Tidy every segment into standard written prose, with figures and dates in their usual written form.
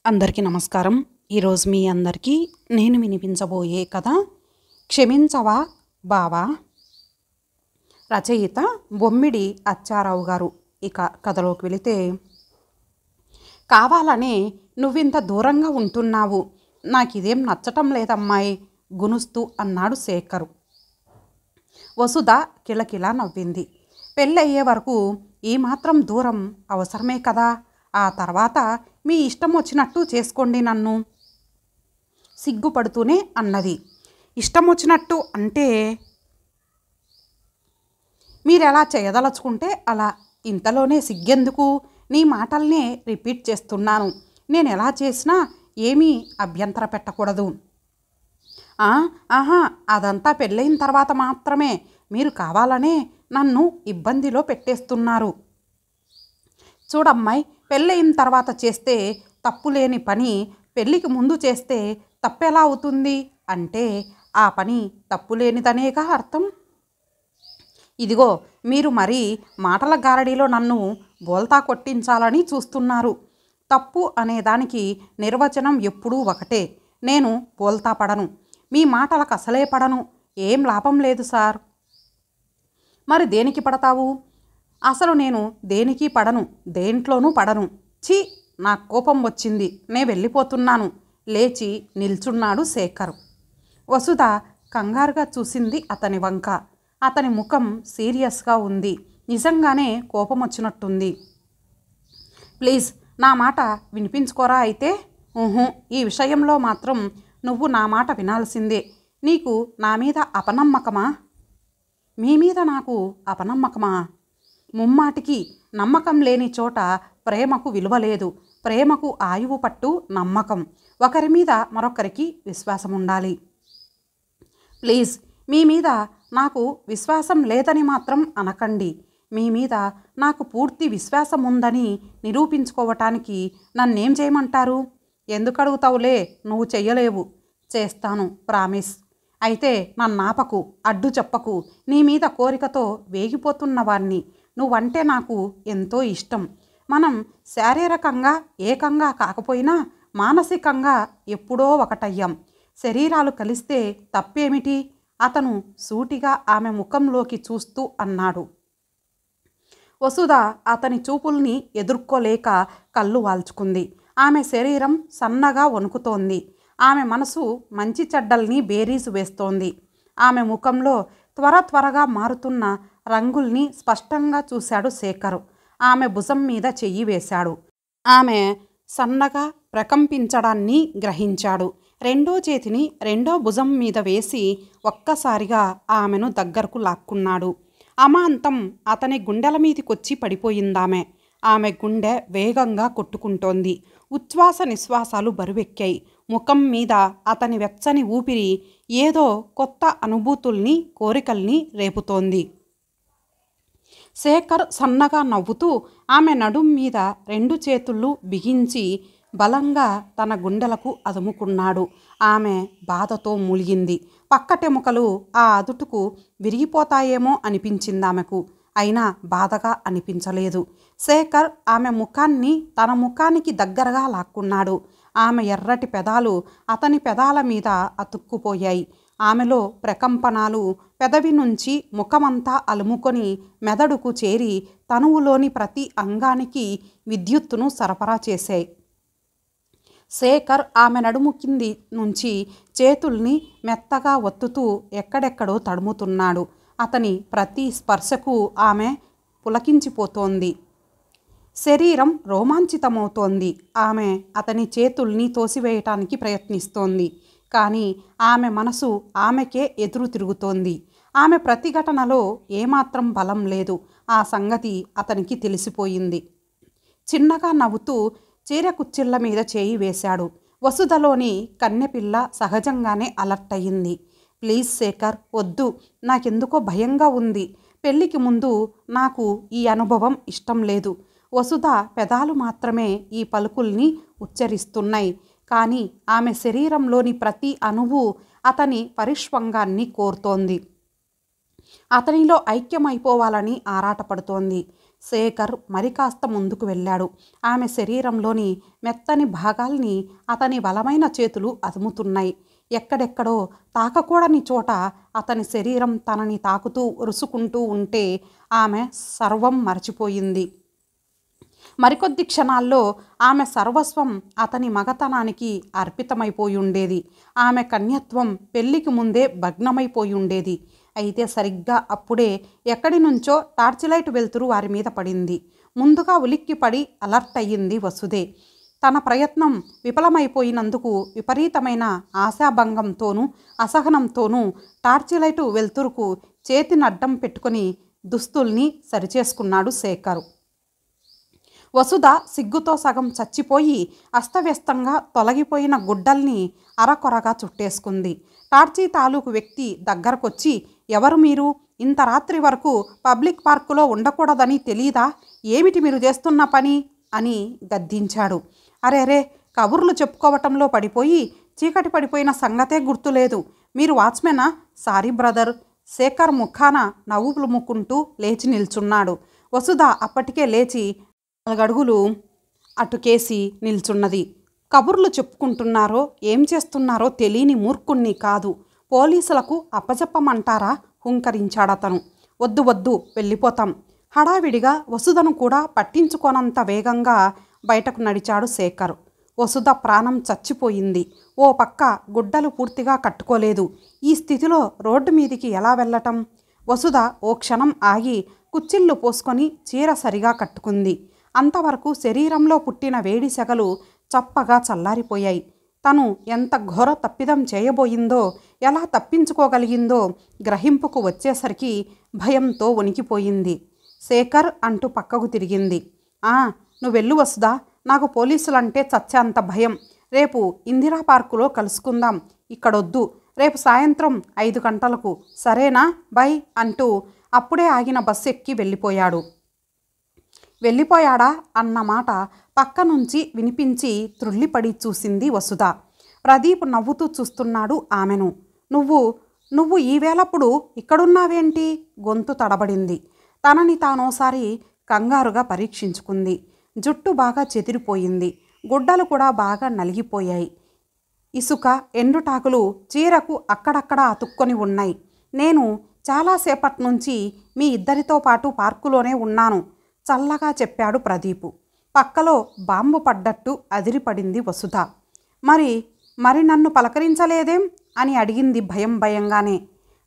అందరికీ నమస్కారం. ఈరోజు మీ అందరికీ నేను వినిపించబోయే కథ క్షమించవా బావా. రచయిత బొమ్మిడి అచ్చారావు గారు. ఇక కథలోకి వెళితే, కావాలనే నువ్వింత దూరంగా ఉంటున్నావు, నాకిదేం నచ్చటం లేదమ్మాయి గునుస్తూ అన్నాడు శేఖరు. వసుధ కిలకిలా నవ్వింది. పెళ్ళయ్యే వరకు ఈ మాత్రం దూరం అవసరమే కదా, ఆ తర్వాత మీ ఇష్టం వచ్చినట్టు చేసుకోండి నన్ను సిగ్గుపడుతూనే అన్నది. ఇష్టం వచ్చినట్టు అంటే మీరెలా చేయదలుచుకుంటే అలా, ఇంతలోనే సిగ్గెందుకు, నీ మాటల్నే రిపీట్ చేస్తున్నాను, నేను ఎలా చేసినా ఏమీ అభ్యంతర పెట్టకూడదు. ఆహా, అదంతా పెళ్ళైన తర్వాత మాత్రమే, మీరు కావాలనే నన్ను ఇబ్బందిలో పెట్టేస్తున్నారు. చూడమ్మాయి, పెళ్ళయిన తర్వాత చేస్తే తప్పులేని పని పెళ్ళికి ముందు చేస్తే తప్పెలా అవుతుంది అంటే, ఆ పని తప్పులేనిదనేగా అర్థం. ఇదిగో, మీరు మరీ మాటల గారడీలో నన్ను బోల్తా కొట్టించాలని చూస్తున్నారు. తప్పు అనేదానికి నిర్వచనం ఎప్పుడూ ఒకటే. నేను బోల్తా పడను, మీ మాటలకు అసలే పడను. ఏం లాభం లేదు సార్. మరి దేనికి పడతావు? అసలు నేను దేనికి పడను, దేంట్లోనూ పడను. ఛీ, నాకు కోపం వచ్చింది, నే వెళ్ళిపోతున్నాను. లేచి నిల్చున్నాడు శేఖర్. వసుధ కంగారుగా చూసింది అతని వంక. అతని ముఖం సీరియస్గా ఉంది. నిజంగానే కోపం వచ్చినట్టుంది. ప్లీజ్ నా మాట వినిపించుకోరా అయితే. ఈ విషయంలో మాత్రం నువ్వు నా మాట వినాల్సిందే. నీకు నా మీద అపనమ్మకమా? మీ మీద నాకు అపనమ్మకమా? ముమ్మాటికి నమ్మకం లేని చోట ప్రేమకు విలువ లేదు. ప్రేమకు ఆయువు పట్టు నమ్మకం. ఒకరి మీద మరొకరికి విశ్వాసం ఉండాలి. ప్లీజ్, మీ మీద నాకు విశ్వాసం లేదని మాత్రం అనకండి. మీ మీద నాకు పూర్తి విశ్వాసం ఉందని నిరూపించుకోవటానికి నన్నేం చేయమంటారు? ఎందుకు అడుగుతావులే, నువ్వు చెయ్యలేవు. చేస్తాను, ప్రామిస్. అయితే నన్నాపకు, అడ్డు చెప్పకు. నీ మీద కోరికతో వేగిపోతున్నవాణ్ణి. నువ్వంటే నాకు ఎంతో ఇష్టం. మనం శారీరకంగా ఏకంగా కాకపోయినా మానసికంగా ఎప్పుడో ఒకటయ్యాం. శరీరాలు కలిస్తే తప్పేమిటి? అతను సూటిగా ఆమె ముఖంలోకి చూస్తూ అన్నాడు. వసుధ అతని చూపుల్ని ఎదుర్కోలేక కళ్ళు వాల్చుకుంది. ఆమె శరీరం సన్నగా వణుకుతోంది. ఆమె మనసు మంచి చెడ్డల్ని బేరీజు వేస్తోంది. ఆమె ముఖంలో త్వరగా మారుతున్న రంగుల్ని స్పష్టంగా చూశాడు శేఖరు. ఆమె భుజం మీద చెయ్యి వేశాడు. ఆమె సన్నగా ప్రకంపించడాన్ని గ్రహించాడు. రెండో చేతిని రెండో భుజం మీద వేసి ఒక్కసారిగా ఆమెను దగ్గరకు లాక్కున్నాడు. అమాంతం అతని గుండెల మీదికొచ్చి పడిపోయిందామె. ఆమె గుండె వేగంగా కొట్టుకుంటోంది. ఉచ్ఛ్వాస నిశ్వాసాలు బరువెక్కాయి. ముఖం మీద అతని వెచ్చని ఊపిరి ఏదో కొత్త అనుభూతుల్ని, కోరికల్ని రేపుతోంది. శేఖర్ సన్నగా నవ్వుతూ ఆమె నడుం మీద రెండు చేతుళ్ళు బిగించి బలంగా తన గుండెలకు అదుముకున్నాడు. ఆమె బాధతో మూలిగింది. పక్కటెముకలు ఆ అదుటుకు విరిగిపోతాయేమో అనిపించిందామెకు. అయినా బాధగా అనిపించలేదు. శేఖర్ ఆమె ముఖాన్ని తన ముఖానికి దగ్గరగా లాక్కున్నాడు. ఆమె ఎర్రటి పెదాలు అతని పెదాల మీద అతుక్కుపోయాయి. ఆమెలో ప్రకంపనాలు పెదవి నుంచి ముఖమంతా అలుముకొని మెదడుకు చేరి తనువులోని ప్రతి అంగానికి విద్యుత్తును సరఫరా చేశాయి. శేఖర్ ఆమె నడుము కింది నుంచి చేతుల్ని మెత్తగా ఒత్తుతూ ఎక్కడెక్కడో తడుముతున్నాడు. అతని ప్రతి స్పర్శకు ఆమె పులకించిపోతోంది. శరీరం రోమాంచితమవుతోంది. ఆమె అతని చేతుల్ని తోసివేయటానికి ప్రయత్నిస్తోంది. కానీ ఆమె మనసు ఆమెకే ఎదురు తిరుగుతోంది. ఆమె ప్రతిఘటనలో ఏమాత్రం బలం లేదు. ఆ సంగతి అతనికి తెలిసిపోయింది. చిన్నగా నవ్వుతూ చీరకుచ్చిళ్ళ మీద చేయి వేశాడు. వసుధలోని కన్నెపిల్ల సహజంగానే అలర్ట్ అయ్యింది. ప్లీజ్ శేఖర్, వద్దు, నాకెందుకో భయంగా ఉంది. పెళ్ళికి ముందు నాకు ఈ అనుభవం ఇష్టం లేదు. వసుధ పెదాలు మాత్రమే ఈ పలుకుల్ని ఉచ్చరిస్తున్నాయి. కానీ ఆమె శరీరంలోని ప్రతి అణువు అతని పరిష్వంగాన్ని కోరుతోంది. అతనిలో ఐక్యమైపోవాలని ఆరాటపడుతోంది. శేఖర్ మరి కాస్త ముందుకు వెళ్ళాడు. ఆమె శరీరంలోని మెత్తని భాగాల్ని అతని బలమైన చేతులు అదుముతున్నాయి. ఎక్కడెక్కడో తాకకూడని చోట అతని శరీరం తనని తాకుతూ ఉరుసుకుంటూ ఉంటే ఆమె సర్వం మరచిపోయింది. మరికొద్ది క్షణాల్లో ఆమె సర్వస్వం అతని మగతనానికి అర్పితమైపోయి ఉండేది. ఆమె కన్యత్వం పెళ్లికి ముందే భగ్నమైపోయి ఉండేది. అయితే సరిగ్గా అప్పుడే ఎక్కడి నుంచో టార్చిలైట్ వెలుతురు వారి మీద పడింది. ముందుగా ఉలిక్కిపడి అలర్ట్ అయ్యింది వసుదే. తన ప్రయత్నం విఫలమైపోయినందుకు విపరీతమైన ఆశాభంగంతోనూ అసహనంతోనూ టార్చిలైటు వెలుతురుకు చేతినడ్డం పెట్టుకుని దుస్తుల్ని సరిచేసుకున్నాడు శేఖర్. వసుధ సిగ్గుతో సగం చచ్చిపోయి అస్తవ్యస్తంగా తొలగిపోయిన గుడ్డల్ని అరకొరగా చుట్టేసుకుంది. టార్చీ తాలూకు వ్యక్తి దగ్గరకొచ్చి, ఎవరు మీరు? ఇంత రాత్రి వరకు పబ్లిక్ పార్కులో ఉండకూడదని తెలీదా? ఏమిటి మీరు చేస్తున్న పని అని గద్దించాడు. అరే కబుర్లు చెప్పుకోవటంలో పడిపోయి చీకటి పడిపోయిన సంగతే గుర్తులేదు. మీరు వాచ్మెనా? Sorry brother. శేఖర్ ముఖాన నవ్వులు ముక్కుంటూ లేచి నిల్చున్నాడు. వసుధ అప్పటికే లేచి 4 అడుగులు అటుకేసి నిల్చున్నది. కబుర్లు చెప్పుకుంటున్నారో ఏం చేస్తున్నారో తెలియని మూర్ఖుణ్ణి కాదు. పోలీసులకు అప్పచెప్పమంటారా? హుంకరించాడతను. వద్దు వద్దు, వెళ్ళిపోతాం. హడావిడిగా వసుధను కూడా పట్టించుకోనంత వేగంగా బయటకు నడిచాడు శేఖర్. వసుధ ప్రాణం చచ్చిపోయింది. ఓ పక్క గుడ్డలు పూర్తిగా కట్టుకోలేదు. ఈ స్థితిలో రోడ్డు మీదికి ఎలా వెళ్ళటం? వసుధ ఓ క్షణం ఆగి కుచ్చిళ్ళు పోసుకొని చీర సరిగా కట్టుకుంది. అంతవరకు శరీరంలో పుట్టిన వేడి సెగలు చప్పగా చల్లారిపోయాయి. తను ఎంత ఘోర తప్పిదం చేయబోయిందో, ఎలా తప్పించుకోగలిగిందో గ్రహింపుకు వచ్చేసరికి భయంతో వణికిపోయింది. శేఖర్ అంటూ పక్కకు తిరిగింది. నువ్వెళ్ళు వసుదా, నాకు పోలీసులంటే చచ్చేంత భయం. రేపు ఇందిరా పార్కులో కలుసుకుందాం. ఇక్కడొద్దు. రేపు సాయంత్రం 5 గంటలకు, సరేనా? బై అంటూ అప్పుడే ఆగిన బస్సు ఎక్కి వెళ్ళిపోయాడు. వెళ్ళిపోయాడా అన్న మాట పక్క నుంచి వినిపించి త్రుళ్ళిపడి చూసింది వసుధ. ప్రదీప్ నవ్వుతూ చూస్తున్నాడు ఆమెను. నువ్వు ఈవేళప్పుడు ఇక్కడున్నావేంటి? గొంతు తడబడింది. తనని తానోసారి కంగారుగా పరీక్షించుకుంది. జుట్టు బాగా చెదిరిపోయింది. గుడ్డలు కూడా బాగా నలిగిపోయాయి. ఇసుక, ఎండుటాకులు చీరకు అక్కడక్కడ అతుక్కొని ఉన్నాయి. నేను చాలాసేపటి నుంచి మీ ఇద్దరితో పాటు పార్కులోనే ఉన్నాను, చల్లగా చెప్పాడు ప్రదీపు. పక్కలో బాంబు పడ్డట్టు అదిరిపడింది వసుధ. మరి నన్ను పలకరించలేదేం అని అడిగింది భయంగానే.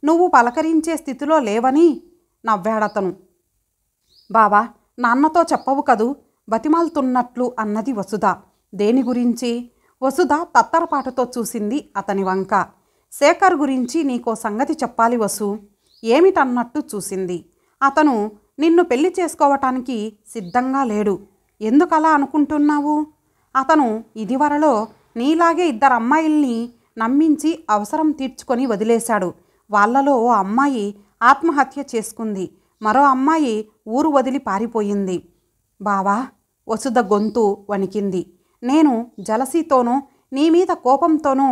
నువ్వు పలకరించే స్థితిలో లేవని నవ్వాడతను. బావా, నాన్నతో చెప్పవు కదూ బతిమాలుతున్నట్లు అన్నది వసుధ. దేని గురించి? వసుధ తత్తరపాటుతో చూసింది అతని వంక. శేఖర్ గురించి నీకో సంగతి చెప్పాలి వసు. ఏమిటన్నట్టు చూసింది. అతను నిన్ను పెళ్లి చేసుకోవటానికి సిద్ధంగా లేడు. ఎందుకలా అనుకుంటున్నావు? అతను ఇదివరలో నీలాగే 2 అమ్మాయిల్ని నమ్మించి అవసరం తీర్చుకొని వదిలేశాడు. వాళ్ళలో ఓ అమ్మాయి ఆత్మహత్య చేసుకుంది. మరో అమ్మాయి ఊరు వదిలి పారిపోయింది. బావా, వసుధ గొంతు వణికింది. నేను జలసీతోనో నీ మీద కోపంతోనో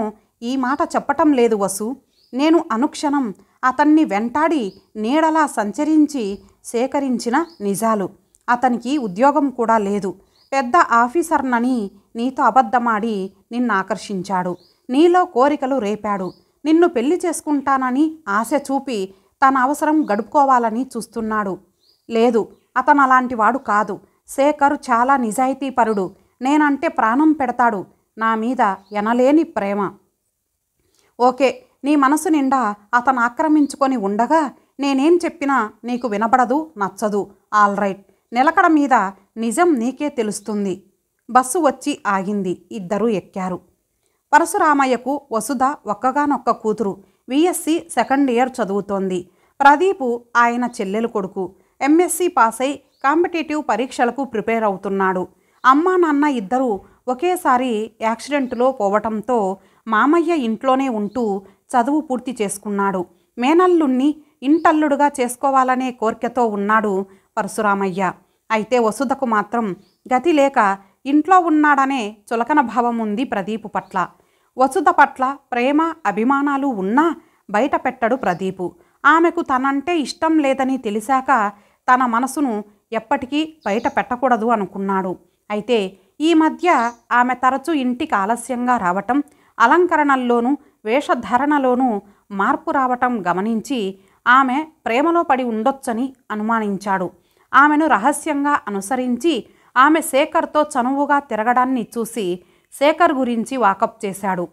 ఈ మాట చెప్పటం లేదు వసు. నేను అనుక్షణం అతన్ని వెంటాడి నీడలా సంచరించి సేకరించిన నిజాలు. అతనికి ఉద్యోగం కూడా లేదు. పెద్ద ఆఫీసర్నని నీతో అబద్ధమాడి నిన్ను ఆకర్షించాడు. నీలో కోరికలు రేపాడు. నిన్ను పెళ్లి చేసుకుంటానని ఆశ చూపి తన అవసరం గడుపుకోవాలని చూస్తున్నాడు. లేదు, అతను అలాంటి వాడు కాదు. శేఖర్ చాలా నిజాయితీపరుడు. నేనంటే ప్రాణం పెడతాడు. నా మీద ఎనలేని ప్రేమ. ఓకే, నీ మనసు నిండా అతను ఆక్రమించుకొని ఉండగా నేనేం చెప్పినా నీకు వినపడదు, నచ్చదు. ఆల్ రైట్, నిలకడ మీద నిజం నీకే తెలుస్తుంది. బస్సు వచ్చి ఆగింది. ఇద్దరూ ఎక్కారు. పరశురామయ్యకు వసుధ ఒక్కగానొక్క కూతురు. విఎస్సి సెకండ్ ఇయర్ చదువుతోంది. ప్రదీపు ఆయన చెల్లెలు కొడుకు. ఎంఎస్సి పాస్ అయి కాంపిటేటివ్ పరీక్షలకు ప్రిపేర్ అవుతున్నాడు. అమ్మా నాన్న ఇద్దరూ ఒకేసారి యాక్సిడెంట్లో పోవటంతో మామయ్య ఇంట్లోనే ఉంటూ చదువు పూర్తి చేసుకున్నాడు. మేనల్లుణ్ణి ఇంటల్లుడుగా చేసుకోవాలనే కోరికతో ఉన్నాడు పరశురామయ్య. అయితే వసుధకు మాత్రం గతి లేక ఇంట్లో ఉన్నాడనే చులకన భావం ఉంది ప్రదీపు పట్ల. వసుధ పట్ల ప్రేమ అభిమానాలు ఉన్నా బయట పెట్టడు ప్రదీపు. ఆమెకు తనంటే ఇష్టం లేదని తెలిసాక తన మనసును ఎప్పటికీ బయట పెట్టకూడదు అనుకున్నాడు. అయితే ఈ మధ్య ఆమె తరచూ ఇంటికి ఆలస్యంగా రావటం, అలంకరణల్లోనూ వేషధారణలోనూ మార్పు రావటం గమనించి ఆమె ప్రేమలో పడి ఉండొచ్చని అనుమానించాడు. ఆమెను రహస్యంగా అనుసరించి ఆమె శేఖర్తో చనువుగా తిరగడాన్ని చూసి శేఖర్ గురించి వాకప్ చేశాడు.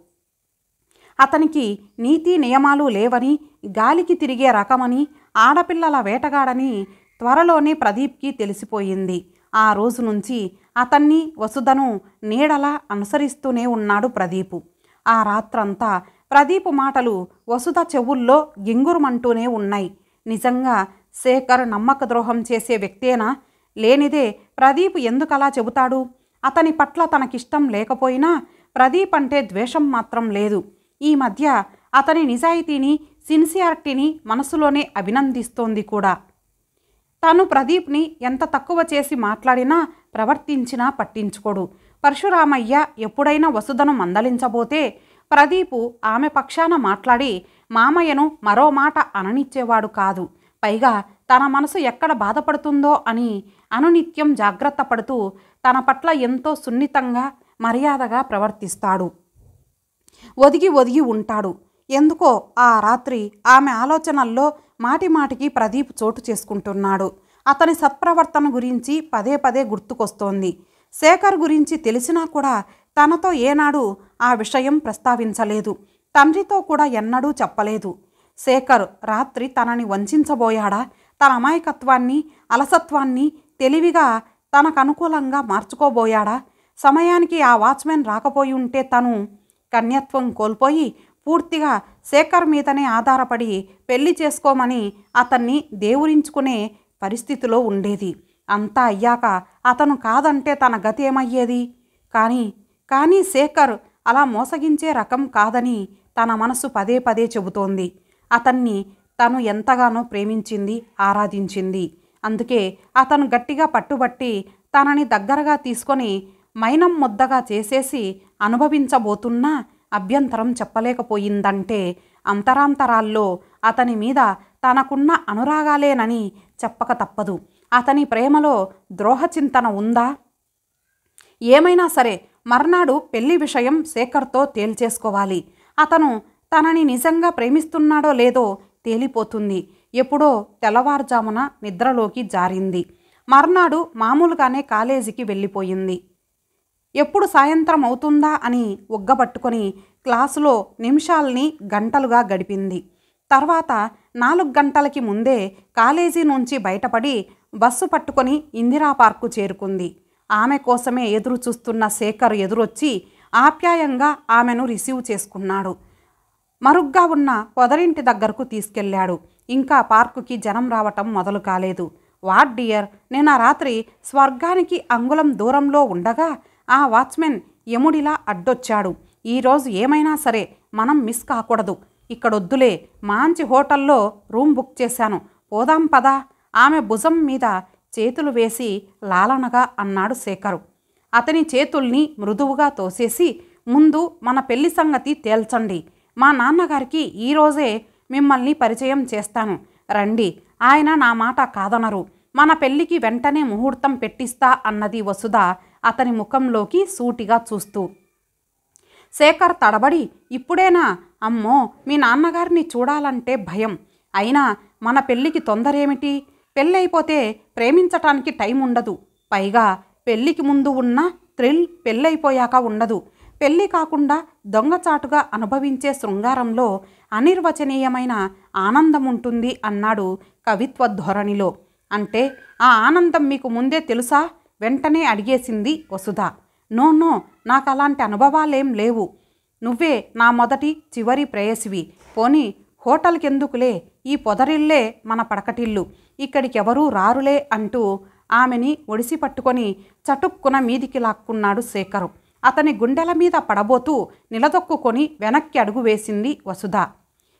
అతనికి నీతి నియమాలు లేవని, గాలికి తిరిగే రకమని, ఆడపిల్లల వేటగాడని త్వరలోనే ప్రదీప్కి తెలిసిపోయింది. ఆ రోజు నుంచి అతన్ని, వసుధను నీడలా అనుసరిస్తూనే ఉన్నాడు ప్రదీపు. ఆ రాత్రంతా ప్రదీపు మాటలు వసుధ చెవుల్లో గింగురుమంటూనే ఉన్నాయి. నిజంగా శేఖర్ నమ్మక ద్రోహం చేసే వ్యక్తేనా? లేనిదే ప్రదీప్ ఎందుకలా చెబుతాడు? అతని పట్ల తనకిష్టం లేకపోయినా ప్రదీప్ అంటే ద్వేషం మాత్రం లేదు. ఈ మధ్య అతని నిజాయితీని, సిన్సియారిటీని మనసులోనే అభినందిస్తోంది కూడా. తను ప్రదీప్ని ఎంత తక్కువ చేసి మాట్లాడినా, ప్రవర్తించినా పట్టించుకోడు. పరశురామయ్య ఎప్పుడైనా వసుధను మందలించబోతే ప్రదీపు ఆమె పక్షాన మాట్లాడి మామయ్యను మరో మాట అననిచ్చేవాడు కాదు. పైగా తన మనసు ఎక్కడ బాధపడుతుందో అని అనునిత్యం జాగ్రత్త పడుతూ తన పట్ల ఎంతో సున్నితంగా, మర్యాదగా ప్రవర్తిస్తాడు. ఒదిగి ఒదిగి ఉంటాడు. ఎందుకో ఆ రాత్రి ఆమె ఆలోచనల్లో మాటిమాటికి ప్రదీప్ చోటు చేసుకుంటున్నాడు. అతని సత్ప్రవర్తన గురించి పదే పదే గుర్తుకొస్తోంది. శేఖర్ గురించి తెలిసినా కూడా తనతో ఏనాడు ఆ విషయం ప్రస్తావించలేదు. తండ్రితో కూడా ఎన్నడూ చెప్పలేదు. శేఖర్ రాత్రి తనని వంచబోయాడా? తన అమాయకత్వాన్ని, అలసత్వాన్ని తెలివిగా తనకనుకూలంగా మార్చుకోబోయాడా? సమయానికి ఆ వాచ్మెన్ రాకపోయి ఉంటే తను కన్యత్వం కోల్పోయి పూర్తిగా శేఖర్ మీదనే ఆధారపడి పెళ్లి చేసుకోమని అతన్ని దేవురించుకునే పరిస్థితిలో ఉండేది. అంతా అయ్యాక అతను కాదంటే తన గతి ఏమయ్యేది? కానీ శేఖర్ అలా మోసగించే రకం కాదని తన మనసు పదే పదే చెబుతోంది. అతన్ని తను ఎంతగానో ప్రేమించింది, ఆరాధించింది. అందుకే అతను గట్టిగా పట్టుబట్టి తనని దగ్గరగా తీసుకొని మైనం ముద్దగా చేసేసి అనుభవించబోతున్నా అభ్యంతరం చెప్పలేకపోయిందంటే అంతరాంతరాల్లో అతని మీద తనకున్న అనురాగాలేనని చెప్పక తప్పదు. అతని ప్రేమలో ద్రోహచింతన ఉందా? ఏమైనా సరే మర్నాడు పెళ్లి విషయం శేఖర్తో తేల్చేసుకోవాలి. అతను తనని నిజంగా ప్రేమిస్తున్నాడో లేదో తేలిపోతుంది. ఎప్పుడో తెల్లవారుజామున నిద్రలోకి జారింది. మర్నాడు మామూలుగానే కాలేజీకి వెళ్ళిపోయింది. ఎప్పుడు సాయంత్రం అవుతుందా అని ఉగ్గబట్టుకొని క్లాసులో నిమిషాల్ని గంటలుగా గడిపింది. తర్వాత 4 గంటలకి ముందే కాలేజీ నుంచి బయటపడి బస్సు పట్టుకొని ఇందిరా పార్కు చేరుకుంది. ఆమె కోసమే ఎదురు చూస్తున్న శేఖర్ ఎదురొచ్చి ఆప్యాయంగా ఆమెను రిసీవ్ చేసుకున్నాడు. మరుగ్గా ఉన్న పొదరింటి దగ్గరకు తీసుకెళ్లాడు. ఇంకా పార్కుకి జనం రావటం మొదలు కాలేదు. వాట్ డియర్, నిన్న రాత్రి స్వర్గానికి అంగుళం దూరంలో ఉండగా ఆ వాచ్మెన్ యముడిలా అడ్డొచ్చాడు. ఈరోజు ఏమైనా సరే మనం మిస్ కాకూడదు. ఇక్కడొద్దులే, మంచి హోటల్లో రూమ్ బుక్ చేశాను, పోదాం పదా. ఆమె భుజం మీద చేతులు వేసి లాలనగా అన్నాడు శేఖరు. అతని చేతుల్ని మృదువుగా తోసేసి, ముందు మన పెళ్లి సంగతి తేల్చండి. మా నాన్నగారికి ఈరోజే మిమ్మల్ని పరిచయం చేస్తాను, రండి. ఆయన నా మాట కాదనరు. మన పెళ్లికి వెంటనే ముహూర్తం పెట్టిస్తా అన్నది వసుధ అతని ముఖంలోకి సూటిగా చూస్తూ. శేఖర్ తడబడి, ఇప్పుడేనా? అమ్మో, మీ నాన్నగారిని చూడాలంటే భయం. అయినా మన పెళ్ళికి తొందరేమిటి? పెళ్ళైపోతే ప్రేమించటానికి టైం ఉండదు. పైగా పెళ్ళికి ముందు ఉన్న థ్రిల్ పెళ్ళైపోయాక ఉండదు. పెళ్ళి కాకుండా దొంగచాటుగా అనుభవించే శృంగారంలో అనిర్వచనీయమైన ఆనందం ఉంటుంది అన్నాడు కవిత్వ ధోరణిలో. అంటే ఆ ఆనందం మీకు ముందే తెలుసా? వెంటనే అడిగేసింది వసుధ. నో, నాకు అలాంటి అనుభవాలేం లేవు. నువ్వే నా మొదటి చివరి ప్రేయసివి. పోనీ హోటల్కెందుకులే, ఈ పొదరిల్లే మన పడకటిల్లు, ఇక్కడికెవరూ రారులే అంటూ ఆమెని ఒడిసి పట్టుకొని చటుక్కున మీదికి లాక్కున్నాడు శేఖరు. అతని గుండెల మీద పడబోతూ నిలదొక్కుకొని వెనక్కి అడుగు వేసింది వసుధ.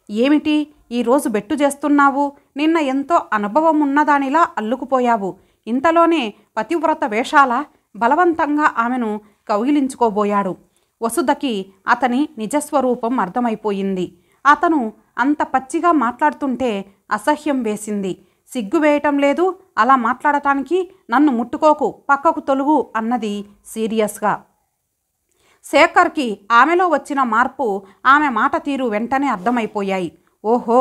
ఏమిటి ఈరోజు బెట్టు చేస్తున్నావు? నిన్న ఎంతో అనుభవం ఉన్నదానిలా అల్లుకుపోయావు. ఇంతలోనే పతివ్రత వేషాల బలవంతంగా ఆమెను కౌగిలించుకోబోయాడు. వసుధకి అతని నిజస్వరూపం అర్థమైపోయింది. అతను అంత పచ్చిగా మాట్లాడుతుంటే అసహ్యం వేసింది. సిగ్గు వేయటం లేదు అలా మాట్లాడటానికి? నన్ను ముట్టుకోకు, పక్కకు తొలుగు అన్నది సీరియస్గా. శేఖర్కి ఆమెలో వచ్చిన మార్పు, ఆమె మాట తీరు వెంటనే అర్థమైపోయాయి. ఓహో,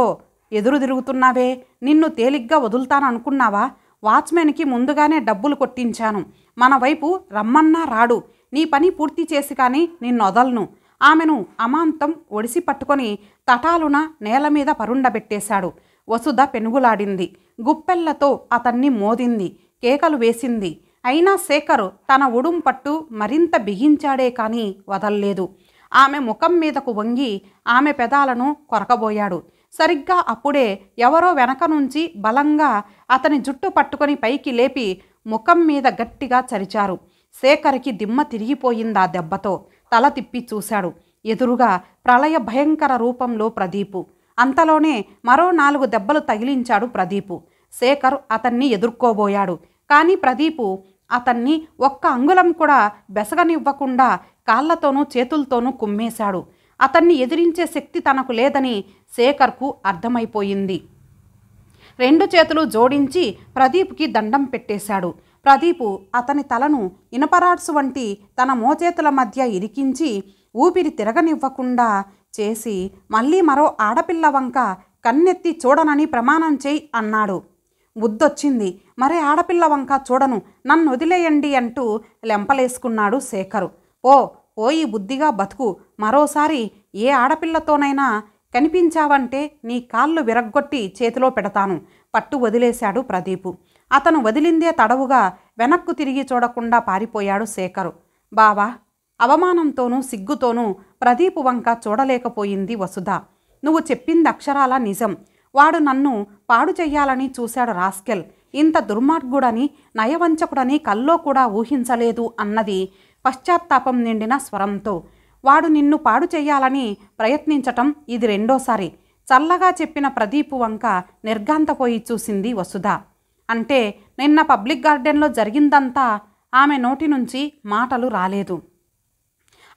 ఎదురు తిరుగుతున్నావే, నిన్ను తేలిగ్గా వదులుతాననుకున్నావా? వాచ్మెన్కి ముందుగానే డబ్బులు కొట్టించాను. మన వైపు రమ్మన్నా రాడు. నీ పని పూర్తి చేసి కానీ నిన్ను వదలను. ఆమెను అమాంతం ఒడిసి పట్టుకొని తటాలున నేల మీద పరుండబెట్టేశాడు. వసుధ పెనుగులాడింది. గుప్పెళ్లతో అతన్ని మోదింది, కేకలు వేసింది. అయినా శేఖర్ తన ఉడుం పట్టు మరింత బిగించాడే కానీ వదల్లేదు. ఆమె ముఖం మీదకు వంగి ఆమె పెదాలను కొరకబోయాడు. సరిగ్గా అప్పుడే ఎవరో వెనక నుంచి బలంగా అతని జుట్టు పట్టుకొని పైకి లేపి ముఖం మీద గట్టిగా చరిచారు. శేఖర్కి దిమ్మ తిరిగిపోయింది ఆ దెబ్బతో. తల తిప్పి చూశాడు. ఎదురుగా ప్రళయ భయంకర రూపంలో ప్రదీపు. అంతలోనే మరో 4 దెబ్బలు తగిలించాడు ప్రదీపు. శేఖర్ అతన్ని ఎదుర్కోబోయాడు. కానీ ప్రదీపు అతన్ని ఒక్క అంగుళం కూడా బెసగనివ్వకుండా కాళ్లతోనూ చేతులతోనూ కుమ్మేశాడు. అతన్ని ఎదిరించే శక్తి తనకు లేదని శేఖర్కు అర్థమైపోయింది. 2 చేతులు జోడించి ప్రదీప్కి దండం పెట్టేశాడు. ప్రదీపు అతని తలను ఇనపరాడ్సు వంటి తన మోచేతుల మధ్య ఇరికించి ఊపిరి తిరగనివ్వకుండా చేసి మళ్ళీ మరో ఆడపిల్ల వంక కన్నెత్తి చూడనని ప్రమాణం చేయి అన్నాడు. బుద్ధొచ్చింది, మరే ఆడపిల్ల వంక చూడను, నన్ను వదిలేయండి అంటూ లెంపలేసుకున్నాడు శేఖరు. పోయి బుద్ధిగా బతుకు. మరోసారి ఏ ఆడపిల్లతోనైనా కనిపించావంటే నీ కాళ్ళు విరగ్గొట్టి చేతిలో పెడతాను పట్టు వదిలేశాడు ప్రదీపు. అతను వదిలిందే తడవుగా వెనక్కు తిరిగి చూడకుండా పారిపోయాడు శేఖరు. బావా, అవమానంతోనూ సిగ్గుతోనూ ప్రదీపు వంక చూడలేకపోయింది వసుధ. నువ్వు చెప్పింది అక్షరాల నిజం. వాడు నన్ను పాడు చెయ్యాలని చూశాడు రాస్కెల్. ఇంత దుర్మార్గుడని, నయవంచకుడని కల్లో కూడా ఊహించలేదు అన్నది పశ్చాత్తాపం నిండిన స్వరంతో. వాడు నిన్ను పాడు చెయ్యాలని ప్రయత్నించటం ఇది 2సారి. చల్లగా చెప్పిన ప్రదీపు వంక నిర్ఘాంతపోయి చూసింది వసుధ. అంటే నిన్న పబ్లిక్ గార్డెన్లో జరిగిందంతా ఆమె నోటి నుంచి మాటలు రాలేదు.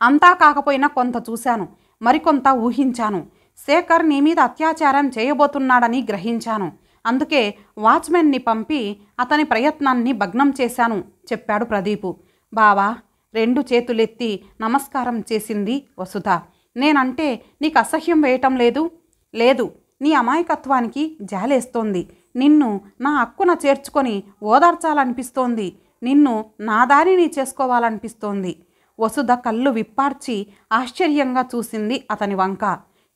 అంతా కాకపోయినా కొంత చూశాను, మరికొంత ఊహించాను. శేఖర్ నీ మీద అత్యాచారం చేయబోతున్నాడని గ్రహించాను. అందుకే వాచ్మెన్ని పంపి అతని ప్రయత్నాన్ని భగ్నం చేశాను చెప్పాడు ప్రదీపు. బావా, 2 చేతులెత్తి నమస్కారం చేసింది వసుధ. నేనంటే నీకు అసహ్యం వేయటం లేదు? లేదు, నీ అమాయకత్వానికి జాలేస్తోంది. నిన్ను నా హక్కున చేర్చుకొని ఓదార్చాలనిపిస్తోంది. నిన్ను నా దారిని చేసుకోవాలనిపిస్తోంది. వసుధ కళ్ళు విప్పార్చి ఆశ్చర్యంగా చూసింది అతని వంక.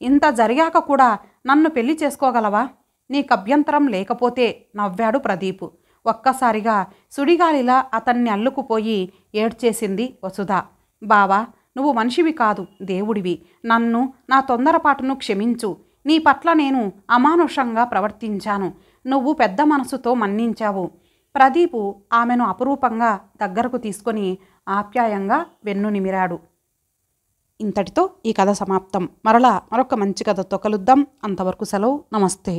ఇంత జరిగాక కూడా నన్ను పెళ్లి చేసుకోగలవా? నీకభ్యంతరం లేకపోతే నవ్వాడు ప్రదీపు. ఒక్కసారిగా సుడిగాలిలా అతన్ని అల్లుకుపోయి ఏడ్చేసింది వసుధ. బావా, నువ్వు మనిషివి కాదు, దేవుడివి. నన్ను, నా తొందరపాటును క్షమించు. నీ పట్ల నేను అమానుషంగా ప్రవర్తించాను. నువ్వు పెద్ద మనసుతో మన్నించావు. ప్రదీపు ఆమెను అపురూపంగా దగ్గరకు తీసుకొని ఆప్యాయంగా వెన్ను నిమిరాడు. ఇంతటితో ఈ కథ సమాప్తం. మరొక మంచి కథతో కలుద్దాం. అంతవరకు సెలవు. నమస్తే.